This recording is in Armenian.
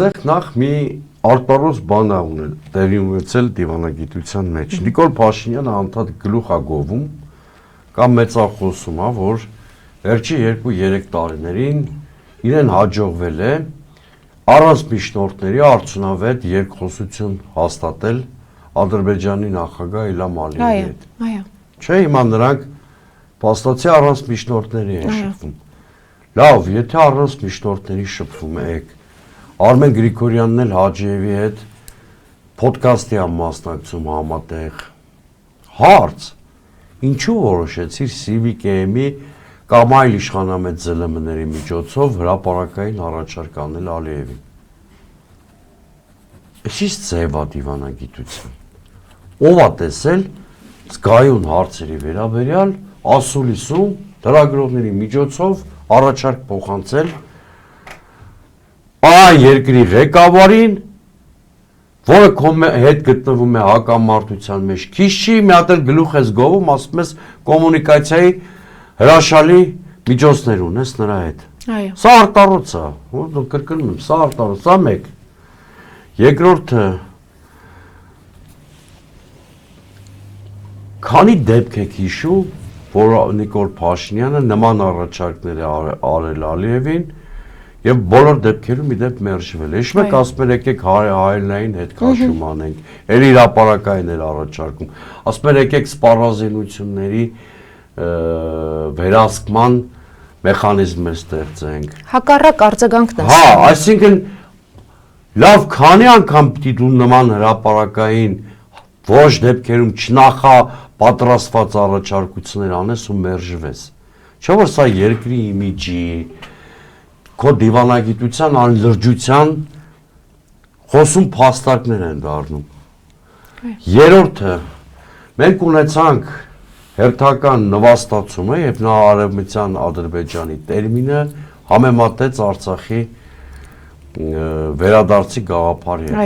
Այստեղ նախ մի արտարոց բան ա ունել, տեղի ունեցել դիվանագիտության մեջ։ Նիկոլ Փաշինյանը անդադ գլուխ ա գովում կամ մեծախոսում ա, որ վերջի 2-3 տարիներին իրեն հաջողվել է առանց միջնորդների արդյունավետ երկխոսություն հաստատել Ադրբեջանի նախագահ Իլհամ Ալիևի հետ։ Այո։ Չէ, հիմա նրանք փաստացի առանց միջնորդների են շփվում։ Լավ, եթե առանց միջնորդների շփվում եք, Արմեն Գրիգորյանն էլ Հաջիևի հետ ոդկասթի ա մասնակցում համատեղ։ Հարց, ինչու որոշեցիր Civic-ի կամ այլ իշխանամետ ԶԼՄ-ների միջոցով հրապարակային առաջարկ անել Ալիևին։ Ինչ ձև ա դիվանագիտություն։ Ով ա տեսել զգայուն հարցերի վերաբերյալ ասուլիսում լրագրողների միջոցով առաջարկ փոխանցել այն երկրի ղեկավարին, որը քո հետ գտնվում է հակամարտության մեջ, քիչ չի, մի հատ էլ գլուխ ես գովում, ասում ես կոմունիկացիայի հրաշալի միջոցներ ունես նրա հետ։ Այո։ Սա արտառոց է, որ կրկնում եմ, սա արտառոց, սա մեկ։ Երկրորդը, քանի դեպք եք հիշում, որ Նիկոլ Փաշինյանը նման առաջարկներ է արել Ալիևին եւ բոլոր դեպքերում իդեպ մերժվել։ Հիշում եք, ասում եք եկեք հայելային հետ քաշում անենք, ելի հրապարակային էր առաջարկում։ Ասում եք եկեք սպառազինությունների վերահսկման մեխանիզմ ստեղծենք։ Հակառակ արձագանքն է։ Հա, այսինքն լավ, քանի անգամ պիտի դու նման հրապարակային ոչ դեպքերում չնախա պատրաստված առաջարկություններ անես ու մերժվես։ Չէ՞ որ սա երկրի իմիջի, քո դիվանագիտության անլրջության խոսում փաստարկներ են դառնում։ Երրորդը, մենք ունեցանք հերթական նվաստացումը եւ նա արևմտյան Ադրբեջանի տերմինը համեմատեց Արցախի վերադարձի գաղափարի հետ։